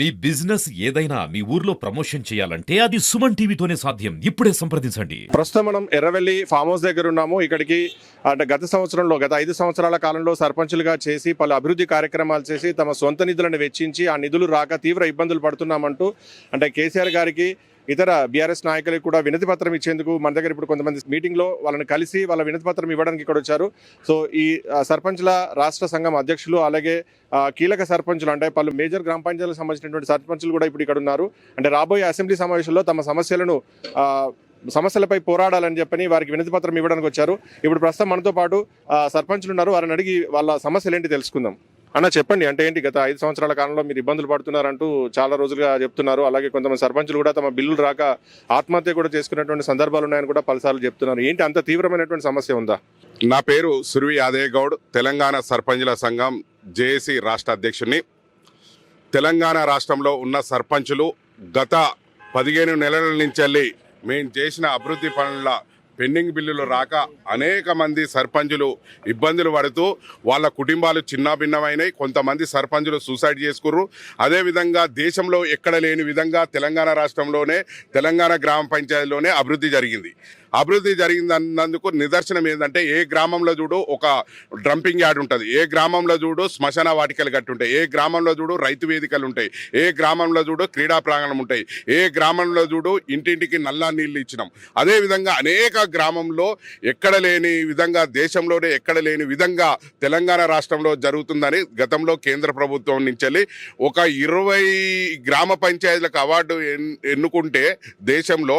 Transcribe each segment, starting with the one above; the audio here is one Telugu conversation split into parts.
మీ బిజినెస్ ఏదైనా మీ ఊర్లో ప్రమోషన్ చేయాలంటే అది సుమన్ టీవీతోనే సాధ్యం. ఇప్పుడే సంప్రదించండి. ప్రస్తుతం మనం ఎర్రవెల్లి ఫామ్ హౌస్ దగ్గర ఉన్నాము. ఇక్కడికి అంటే గత 5 సంవత్సరాల కాలంలో సర్పంచులుగా చేసి పలు అభివృద్ధి కార్యక్రమాలు చేసి తమ సొంత నిధులను వెచ్చించి ఆ నిధులు రాక తీవ్ర ఇబ్బందులు పడుతున్నామంటూ అంటే కేసీఆర్ గారికి ఇతర బీఆర్ఎస్ నాయకులకు కూడా వినతి పత్రం ఇచ్చేందుకు మన దగ్గర ఇప్పుడు కొంతమంది మీటింగ్లో వాళ్ళని కలిసి వాళ్ళ వినతి పత్రం ఇవ్వడానికి ఇక్కడ వచ్చారు. సో ఈ సర్పంచుల రాష్ట్ర సంఘం అధ్యక్షులు అలాగే కీలక సర్పంచులు అంటే పలు మేజర్ గ్రామ పంచాయతీలకు సంబంధించినటువంటి సర్పంచులు కూడా ఇప్పుడు ఇక్కడ ఉన్నారు. అంటే రాబోయే అసెంబ్లీ సమావేశంలో తమ సమస్యలపై పోరాడాలని చెప్పని వారికి వినతి పత్రం ఇవ్వడానికి వచ్చారు. ఇప్పుడు ప్రస్తుతం మనతో పాటు సర్పంచులు ఉన్నారు. వారిని అడిగి వాళ్ళ సమస్యలు ఏంటి తెలుసుకుందాం. అన్న చెప్పండి, అంటే ఏంటి గత 5 సంవత్సరాల కాలంలో మీరు ఇబ్బందులు పడుతున్నారంటూ చాలా రోజులుగా చెప్తున్నారు. అలాగే కొంతమంది సర్పంచులు కూడా తమ బిల్లులు రాక ఆత్మహత్య కూడా చేసుకున్నటువంటి సందర్భాలు ఉన్నాయని కూడా పలుసార్లు చెప్తున్నారు. ఏంటి అంత తీవ్రమైనటువంటి సమస్య ఉందా? నా పేరు సుర్వి యాదయ్య గౌడ్, తెలంగాణ సర్పంచుల సంఘం జేఏసీ రాష్ట్ర అధ్యక్షుడిని. తెలంగాణ రాష్ట్రంలో ఉన్న సర్పంచులు గత 15 నెలల నుంచి మేము చేసిన అభివృద్ధి పనుల పెండింగ్ బిల్లులు రాక అనేక మంది సర్పంచులు ఇబ్బందులు పడుతూ వాళ్ళ కుటుంబాలు చిన్నాభిన్నమైనవి. కొంతమంది సర్పంచులు సూసైడ్ చేసుకుర్రు. అదేవిధంగా దేశంలో ఎక్కడ లేని విధంగా తెలంగాణ రాష్ట్రంలోనే తెలంగాణ గ్రామ పంచాయతీలోనే అభివృద్ధి జరిగింది. అభివృద్ధి జరిగిందన్నందుకు నిదర్శనం ఏంటంటే ఏ గ్రామంలో చూడు ఒక డంపింగ్ యార్డ్ ఉంటుంది, ఏ గ్రామంలో చూడు శ్మశాన వాటికలు కట్టి ఉంటాయి, ఏ గ్రామంలో చూడు రైతు వేదికలు ఉంటాయి, ఏ గ్రామంలో చూడు క్రీడా ప్రాంగణం ఉంటాయి, ఏ గ్రామంలో చూడు ఇంటింటికి నల్లా నీళ్ళు ఇచ్చినాం. అదేవిధంగా అనేక గ్రామంలో ఎక్కడ లేని విధంగా దేశంలోనే ఎక్కడ లేని విధంగా తెలంగాణ రాష్ట్రంలో జరుగుతుందని గతంలో కేంద్ర ప్రభుత్వం నుంచి ఒక 20 గ్రామ పంచాయతీలకు అవార్డు ఎన్నుకుంటే దేశంలో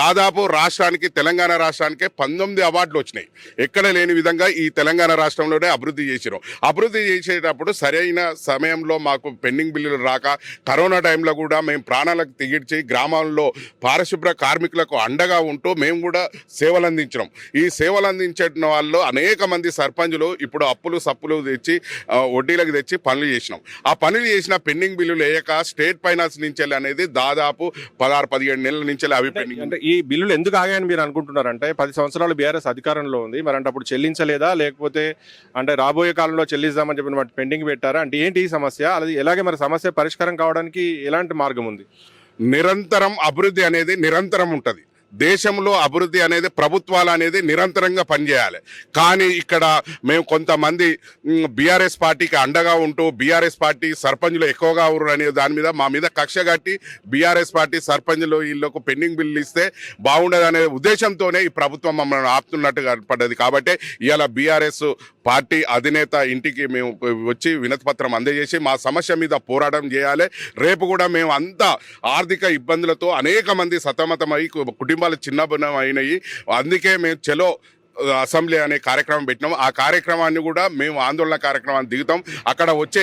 దాదాపు రాష్ట్రానికి తెలంగాణ రాష్ట్రానికి 19 అవార్డులు వచ్చినాయి. ఎక్కడ లేని విధంగా ఈ తెలంగాణ రాష్ట్రంలోనే అభివృద్ధి చేసినాం. అభివృద్ధి చేసేటప్పుడు సరైన సమయంలో మాకు పెండింగ్ బిల్లులు రాక కరోనా టైంలో కూడా మేము ప్రాణాలకు తెగించి గ్రామాల్లో పారిశుభ్ర కార్మికులకు అండగా ఉంటూ మేము కూడా సేవలు అందించినాం. ఈ సేవలు అందించిన వాళ్ళు అనేక మంది సర్పంచులు ఇప్పుడు అప్పులు సప్పులు తెచ్చి వడ్డీలకు తెచ్చి పనులు చేసినాం. ఆ పనులు చేసిన పెండింగ్ బిల్లులు వేయక స్టేట్ ఫైనాన్స్ నుంచి అనేది దాదాపు 16-17 నెలల నుంచి అవి పెండింగ్. అంటే ఈ బిల్లులు ఎందుకు ఆగాయని మీరు అనుకుంటున్నారంటే 10 సంవత్సరాలు బీఆర్ఎస్ అధికారంలో ఉంది, మరి అంటే అప్పుడు చెల్లించలేదా లేకపోతే అంటే రాబోయే కాలంలో చెల్లిద్దామని చెప్పిన వాటి పెండింగ్ పెట్టారా? అంటే ఏంటి ఈ సమస్య? అది ఎలాగే మరి సమస్య పరిష్కారం కావడానికి ఎలాంటి మార్గం ఉంది? నిరంతరం అభివృద్ధి అనేది నిరంతరం ఉంటుంది. దేశంలో అభివృద్ధి అనేది ప్రభుత్వాలు అనేది నిరంతరంగా పనిచేయాలి. కానీ ఇక్కడ మేము కొంతమంది బీఆర్ఎస్ పార్టీకి అండగా ఉంటూ బీఆర్ఎస్ పార్టీ సర్పంచులు ఎక్కువగా ఉన్నారు అనే దాని మీద మా మీద కక్ష కట్టి బీఆర్ఎస్ పార్టీ సర్పంచులు వీళ్ళకు పెండింగ్ బిల్లు ఇస్తే బాగుండదు అనే ఉద్దేశంతోనే ఈ ప్రభుత్వం మమ్మల్ని ఆపుతున్నట్టుగా పడ్డది. కాబట్టి ఇవాళ బీఆర్ఎస్ పార్టీ అధినేత ఇంటికి మేము వచ్చి వినతి పత్రం అందజేసి మా సమస్య మీద పోరాటం చేయాలి. రేపు కూడా మేము అంతా ఆర్థిక ఇబ్బందులతో అనేక మంది సతమతమై కుటుంబాలు చిన్నభిన్నం అయినాయి. అందుకే మేము చలో అసెంబ్లీ అనే కార్యక్రమం పెట్టినాం. ఆ కార్యక్రమాన్ని కూడా మేము ఆందోళన కార్యక్రమాన్ని దిగుతాం. అక్కడ వచ్చే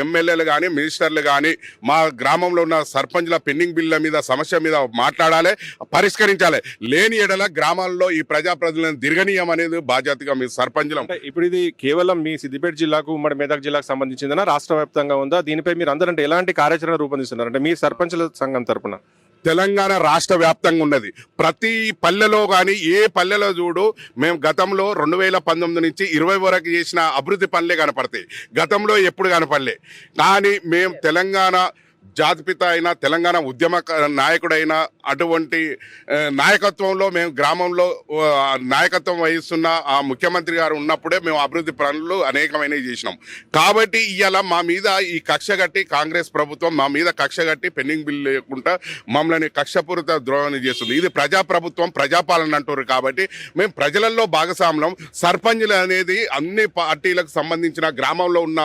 ఎమ్మెల్యేలు కానీ మినిస్టర్లు కానీ మా గ్రామంలో ఉన్న సర్పంచ్ల పెండింగ్ బిల్ల మీద సమస్య మీద మాట్లాడాలి, పరిష్కరించాలి. లేని ఎడల గ్రామాల్లో ఈ ప్రజాప్రతినిధులను దిరగనీయం అనేది బాధ్యతగా మీ సర్పంచులం. ఇప్పుడు ఇది కేవలం మీ సిద్దిపేట జిల్లాకు ఉమ్మడి మెదక్ జిల్లాకు సంబంధించిందనా రాష్ట్ర వ్యాప్తంగా ఉందా? దీనిపై మీరు అందరంటే ఎలాంటి కార్యాచరణ రూపొందిస్తున్నారు అంటే మీ సర్పంచుల సంఘం తరపున? తెలంగాణ రాష్ట్ర వ్యాప్తంగా ఉన్నది. ప్రతి పల్లెలో కానీ ఏ పల్లెలో చూడు మేము గతంలో 2019 నుంచి 20 వరకు చేసిన అభివృద్ధి పనులే కనపడతాయి. గతంలో ఎప్పుడు కనపడలే. కానీ మేము తెలంగాణ జాతిపిత అయిన తెలంగాణ ఉద్యమ నాయకుడైన అటువంటి నాయకత్వంలో మేము గ్రామంలో నాయకత్వం వహిస్తున్న ఆ ముఖ్యమంత్రి గారు ఉన్నప్పుడే మేము అభివృద్ధి పనులు అనేకమైనవి చేసినాం. కాబట్టి ఇవాళ మా మీద ఈ కక్ష కట్టి కాంగ్రెస్ ప్రభుత్వం మా మీద కక్ష కట్టి పెండింగ్ బిల్లు లేకుండా మమ్మల్ని కక్షపూరిత ద్రోహం చేస్తుంది. ఇది ప్రజాప్రభుత్వం ప్రజాపాలన అంటారు. కాబట్టి మేము ప్రజలలో భాగస్వామ్యం. సర్పంచులు అనేది అన్ని పార్టీలకు సంబంధించిన గ్రామంలో ఉన్న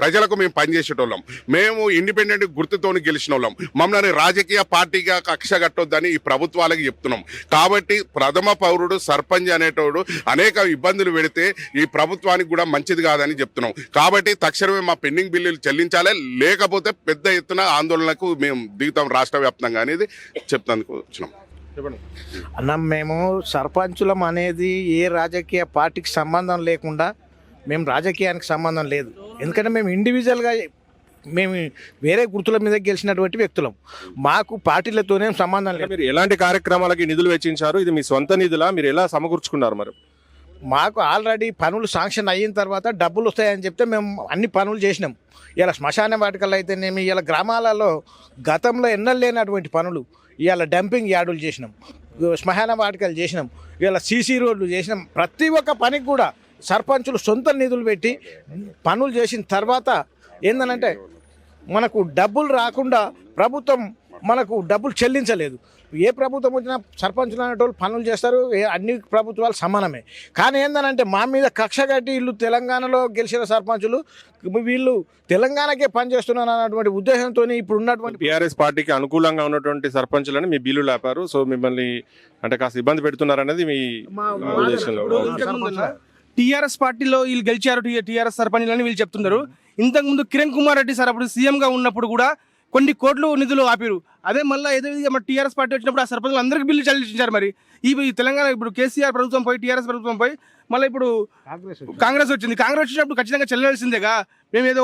ప్రజలకు మేము పనిచేసేటోళ్ళం. మేము ఇండిపెండెంట్ గుర్తుతో గెలిచిన వాళ్ళం. మమ్మల్ని రాజకీయ పార్టీగా కక్ష కట్టొద్దని ఈ ప్రభుత్వాలకు చెప్తున్నాం. కాబట్టి ప్రథమ పౌరుడు సర్పంచ్ అనేటోడు అనేక ఇబ్బందులు పెడితే ఈ ప్రభుత్వానికి కూడా మంచిది కాదని చెప్తున్నాం. కాబట్టి తక్షణమే మా పెండింగ్ బిల్లులు చెల్లించాలి, లేకపోతే పెద్ద ఎత్తున ఆందోళనకు మేము దిగుతాం రాష్ట్ర వ్యాప్తంగా అనేది చెప్తానికి వచ్చినాం. అన్న, మేము సర్పంచులం అనేది ఏ రాజకీయ పార్టీకి సంబంధం లేకుండా మేము రాజకీయానికి సంబంధం లేదు. ఎందుకంటే మేము ఇండివిజువల్గా మేము వేరే గుర్తుల మీద గెలిచినటువంటి వ్యక్తులం. మాకు పార్టీలతోనే సంబంధం లేదు. మీరు ఎలాంటి కార్యక్రమాలకి నిధులు వెచ్చించారు? ఇది మీ సొంత నిధులా? మీరు ఎలా సమకూర్చుకున్నారు? మరి మాకు ఆల్రెడీ పనులు శాంక్షన్ అయిన తర్వాత డబ్బులు వస్తాయని చెప్తే మేము అన్ని పనులు చేసినాం. ఇలా శ్మశాన వాటికల్లో అయితేనేమి, ఇలా గ్రామాలలో గతంలో ఎన్నడూ లేనటువంటి పనులు, ఇవాళ డంపింగ్ యార్డులు చేసినాం, శ్మశాన వాటికలు చేసినాం, ఇలా సీసీ రోడ్లు చేసినాం. ప్రతి ఒక్క పనికి కూడా సర్పంచులు సొంత నిధులు పెట్టి పనులు చేసిన తర్వాత ఏందనంటే మనకు డబ్బులు రాకుండా ప్రభుత్వం మనకు డబ్బులు చెల్లించలేదు. ఏ ప్రభుత్వం వచ్చినా సర్పంచులు అనేటోళ్ళు పనులు చేస్తారు, అన్ని ప్రభుత్వాలు సమానమే. కానీ ఏందనంటే మా మీద కక్ష కట్టి వీళ్ళు తెలంగాణలో గెలిచిన సర్పంచులు వీళ్ళు తెలంగాణకే పనిచేస్తున్నారు అన్నటువంటి ఉద్దేశంతో ఇప్పుడు ఉన్నటువంటి టీఆర్ఎస్ పార్టీకి అనుకూలంగా ఉన్నటువంటి సర్పంచులను మీ బిల్లు లేపారు. సో మిమ్మల్ని అంటే కాస్త ఇబ్బంది పెడుతున్నారనేది మీ ఉద్దేశంలో. టీఆర్ఎస్ పార్టీలో వీళ్ళు గెలిచారు, టీఆర్ఎస్ సర్పంచులని వీళ్ళు చెప్తున్నారు. ఇంతకుముందు కిరణ్ కుమార్ రెడ్డి సార్ అప్పుడు సీఎంగా ఉన్నప్పుడు కూడా కొన్ని కోట్లు నిధులు ఆపిరు. అదే మళ్ళీ ఏదో మన టీఆర్ఎస్ పార్టీ వచ్చినప్పుడు ఆ సర్పంచులు అందరికీ బిల్లు చెల్లించారు. మరి ఈ తెలంగాణ ఇప్పుడు కేసీఆర్ ప్రభుత్వం పోయి టీఆర్ఎస్ ప్రభుత్వం పోయి మళ్ళీ ఇప్పుడు కాంగ్రెస్ వచ్చింది. కాంగ్రెస్ వచ్చినప్పుడు ఖచ్చితంగా చెల్లాల్సిందేగా. మేము ఏదో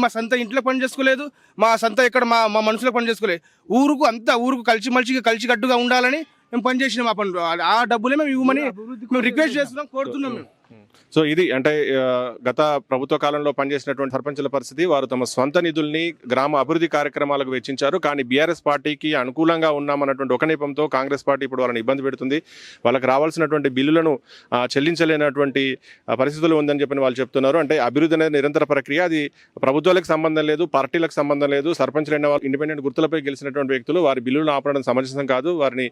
మా సొంత ఇంట్లో పని చేసుకోలేదు, మా సొంత ఇక్కడ మా మనుషులకు పని చేసుకోలేదు. ఊరుకు కలిసి కట్టుగా ఉండాలని మేము పని చేసినాం. ఆ పనులు ఆ డబ్బులే మేము ఇవ్వమని మేము రిక్వెస్ట్ చేస్తున్నాం, కోరుతున్నాం మేము. సో ఇది అంటే గత ప్రభుత్వ కాలంలో పనిచేసినటువంటి సర్పంచుల పరిస్థితి. వారు తమ స్వంత నిధుల్ని గ్రామ అభివృద్ధి కార్యక్రమాలకు వెచ్చించారు. కానీ బీఆర్ఎస్ పార్టీకి అనుకూలంగా ఉన్నామన్నటువంటి ఒక నెపంతో కాంగ్రెస్ పార్టీ ఇప్పుడు వాళ్ళని ఇబ్బంది పెడుతుంది. వాళ్ళకి రావాల్సినటువంటి బిల్లులను చెల్లించలేనటువంటి పరిస్థితులు ఉందని చెప్పి వాళ్ళు చెప్తున్నారు. అంటే అభివృద్ధి అనేది నిరంతర ప్రక్రియ. అది ప్రభుత్వాలకు సంబంధం లేదు, పార్టీలకు సంబంధం లేదు. సర్పంచులు అయిన వాళ్ళు ఇండిపెండెంట్ గుర్తులపై గెలిచినటువంటి వ్యక్తులు వారి బిల్లులను ఆపడం సమంజసం కాదు. వారిని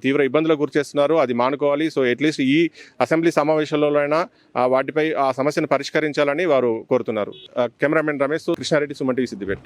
తీవ్ర ఇబ్బందులకు గురిచేస్తున్నారు. అది మానుకోవాలి. సో అట్లీస్ట్ ఈ అసెంబ్లీ సమావేశంలోనైనా వాటిపై ఆ సమస్యను పరిష్కరించాలని వారు కోరుతున్నారు. Cameraman Ramesh, Krishna Reddy, Suman TV, Siddipet.